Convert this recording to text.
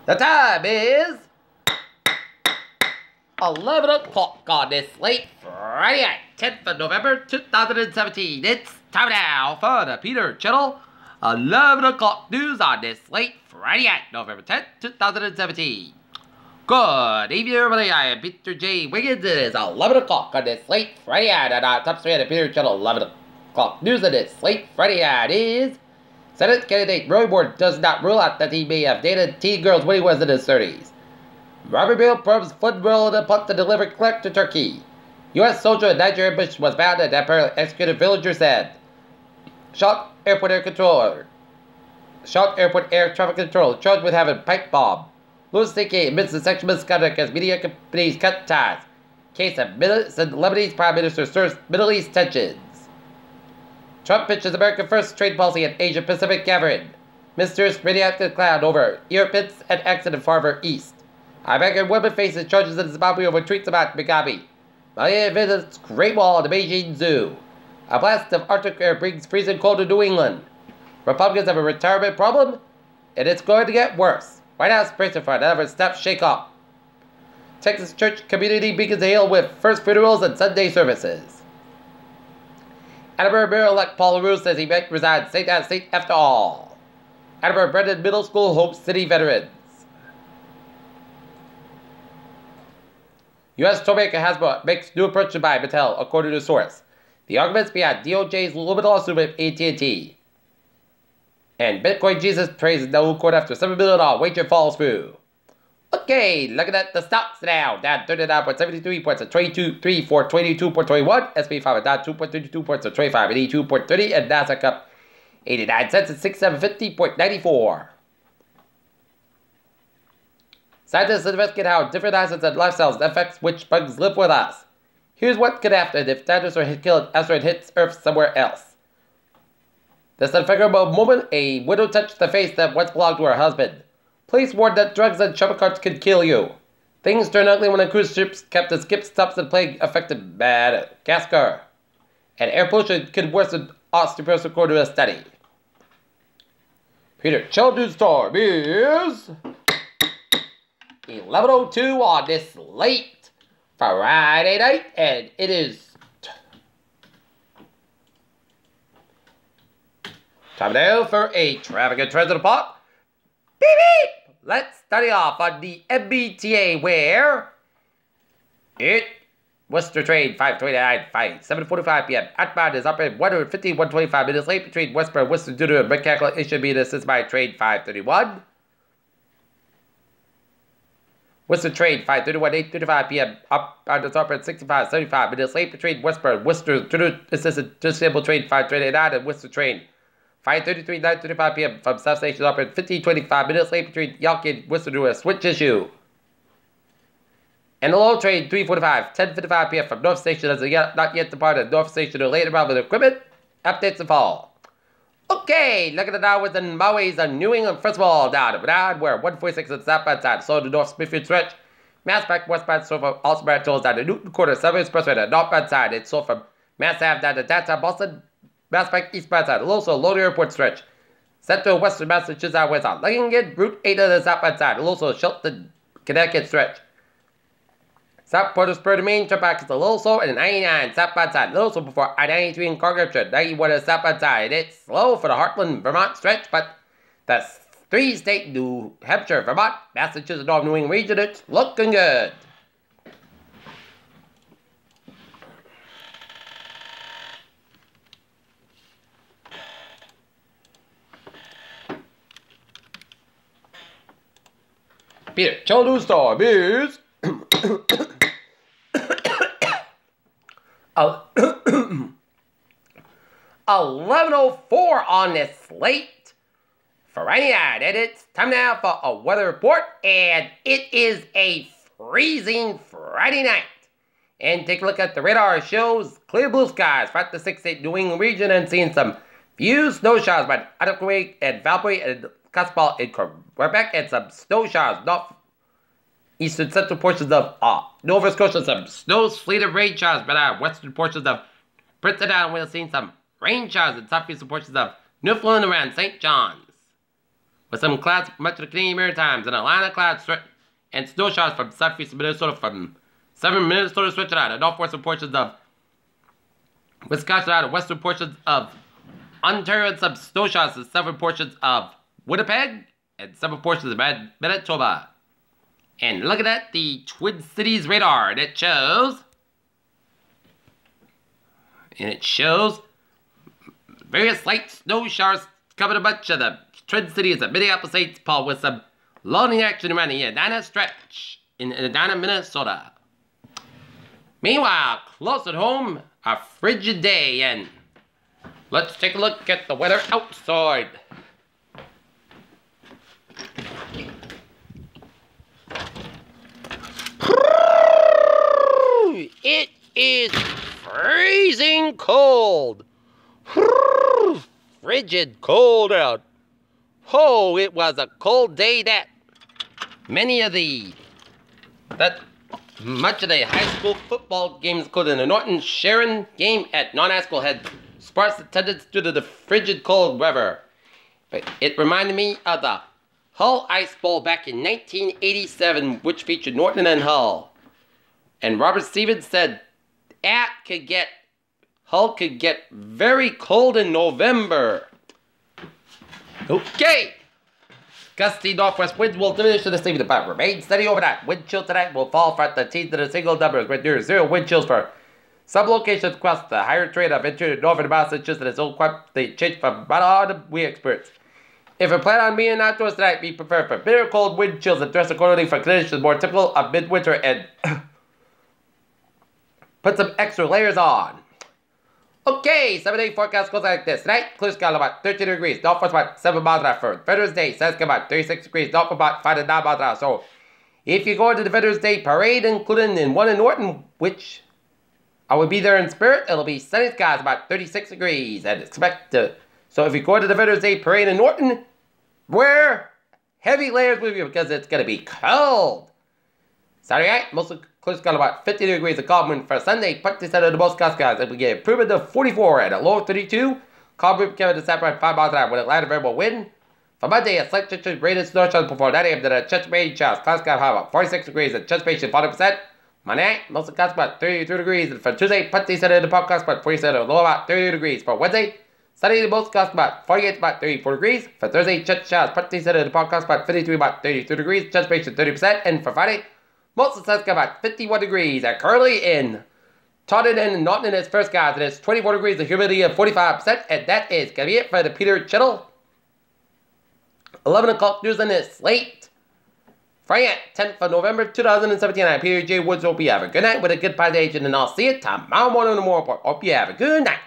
The time is 11 o'clock on this late Friday night, 10th of November, 2017. It's time now for the Peter Channel 11 o'clock news on this late Friday night, November 10th, 2017. Good evening, everybody. I am Peter J. Wiggins. It is 11 o'clock on this late Friday night, and our top story of the Peter Channel 11 o'clock news on this late Friday night is Senate candidate Roy Moore does not rule out that he may have dated teen girls when he was in his 30s. Robert Bill probes flood role in a plot to deliver clerk to Turkey. U.S. soldier in Nigeria Bush was found and apparently executed, villager said. Shot airport air traffic controller charged with having pipe bomb. Louis C.K. admits the sexual misconduct as media companies cut ties. Case of Lebanese Prime Minister stirs Middle East tensions. Trump pitches America First trade policy at Asia Pacific gathering. Mysterious radioactive cloud over Europeans and accident farther east. American woman faces charges in Zimbabwe over tweets about Mugabe. Malia visits Great Wall at the Beijing Zoo. A blast of Arctic air brings freezing cold to New England. Republicans have a retirement problem, and it's going to get worse. White House bracing for another staff shake-up. Texas church community begins to hail with first funerals and Sunday services. Edinburgh Mayor-elect Paul LaRue says he might resign state as state after all. Edinburgh Brennan Middle School hopes city veterans. U.S. toymaker Hasbro makes new approach to buy Mattel, according to source. The arguments behind DOJ's limited lawsuit with AT&T. And Bitcoin Jesus praises no court after $7 million wager falls through. Okay, looking at the stocks now. Down 39.73 points at 22.3 for 22.21. SP 5 down 2.32 points at 25.82.30. And Nasdaq up 89 cents at 6750.94. Scientists investigate how different assets and lifestyles affect which bugs live with us. Here's what could happen if dinosaur killed asteroid hits Earth somewhere else. This unfigurable moment, a widow touched the face that once belonged to her husband. Police warned that drugs and shopping carts could kill you. Things turned ugly when a cruise ship's captain skipped stops and plague affected Madagascar. And air pollution could worsen osteoporosis according to a study. Peter Children's time is 11:02 on this late Friday night, and it is time now for a traffic and transit report. Beep beep! Let's study off on the MBTA where it Worcester train 529 7:45 p.m. Outbound is operated 125 minutes late between Westboro and Worcester due to a mechanical issue being assisted by train 531. Worcester train 531 8:35 p.m. Outbound is operated 75 minutes late between Westboro and Worcester due to assisted disabled train 529 and Worcester train 5:33 9:35 p.m. from South Station operated 25 minutes late between Yonke and Worcester due to a switch issue. And the low train 3:45 10:55 p.m. from North Station has not yet departed North Station to late around with equipment. Updates to fall. Okay, look at the now with the Maui's on New England first of all down where 146 at southbound side, so the North Smithfield stretch. Mass back westbound so from Alsbury tolls down to Newton Quarter, Southern Expressway at northbound side. It's so from Mass Ave down to downtown Boston. Mass back eastbound side, also Loader Airport stretch. Central Western Massachusetts west on Lexington, Route 8 on the southbound side, also Shelton, Connecticut stretch. South Porter Spur to Main, trip back to the Little Slow and 99 southbound side, Little Slow before I-93 in Congress, 91 on the southbound side. It's slow for the Heartland, Vermont stretch, but the three-state New Hampshire, Vermont, Massachusetts, North New England region, it's looking good. Peter Children's time is 11:04 on this late Friday night, and it's time now for a weather report, and it is a freezing Friday night. And take a look at the radar. It shows clear blue skies throughout the 6-8 New England region and seeing some few snow showers by Ottawa and Valparaiso and Casper in Quebec, and some snow showers north eastern central portions of Nova Scotia, some snow, sleet, and rain showers by western portions of Prince Edward. We're seeing some rain showers in southeastern portions of Newfoundland around St. John's. with some clouds much of the Canadian Maritimes and a line of clouds and snow showers from southeast Minnesota from southern Minnesota stretching out, and northwestern portions of Wisconsin out, and western portions of Ontario, and some snow showers in southern portions of Winnipeg and southern portions of Manitoba. And looking at the Twin Cities radar, and it shows various light snow showers covering a bunch of the Twin Cities of Minneapolis, St. Paul, with some loading action around the Edina stretch in Edina, Minnesota. Meanwhile, close at home, a frigid day, and let's take a look at the weather outside. It is freezing cold. Frigid cold out. Oh, it was a cold day that much of the high school football games, including the Norton Sharon game at non-high school, had sparse attendance due to the frigid cold weather. But it reminded me of the Hull Ice Bowl back in 1987, which featured Norton and Hull. And Robert Stevens said Hull could get very cold in November. Okay. Gusty northwest winds will diminish to the sleep, but remain steady overnight. Wind chill tonight will fall from the teens to the single numbers, with near zero wind chills for some locations across the higher terrain of interior northern Massachusetts, and it's all quite the change from about autumn we experience. If you plan on being outdoors tonight, be prepared for bitter cold wind chills and dress accordingly for conditions more typical of midwinter, and put some extra layers on. Okay, 7-day forecast goes like this. Tonight, clear sky about 13 degrees, northwest about 7 miles an hour. Veterans Day, sun's about 36 degrees, north about 5 to 9 miles an hour. So, if you go to the Veterans Day parade, including in one in Norton, which I will be there in spirit, it'll be sunny skies about 36 degrees. And so if you go to the Veterans Day parade in Norton, wear heavy layers with you because it's going to be cold. Saturday night, mostly clear sky about 50 degrees of calm wind for Sunday. Partly set of the most cloudy skies, and we get improvement to 44 and a low of 32. Calm wind coming to Saturday 5 miles an hour with a light variable wind. For Monday, a slight chance of rain and snow showers before 9 a.m. Then a chance of rain showers. Cloud sky high about 46 degrees and anticipation 40%. Monday night, mostly clouds about 32 degrees. And for Tuesday, partly set of the podcast about 47 low about 30 degrees. For Wednesday, Sunday, the most clouds about 48 about 34 degrees. For Thursday, chance showers. Partly set of the podcast about 53 about 32 degrees. Anticipation 30%. And for Friday, most of the sun's got about 51 degrees. And currently in Taunton and Norton in its first guys, and it's 24 degrees, the humidity of 45%. And that is going to be it for the Peter Chittle 11 o'clock news on this slate. Friday, 10th of November 2017. I'm Peter J. Woods. Hope you have a good night with a good pie agent, and I'll see you tomorrow morning on the More Report. Hope you have a good night.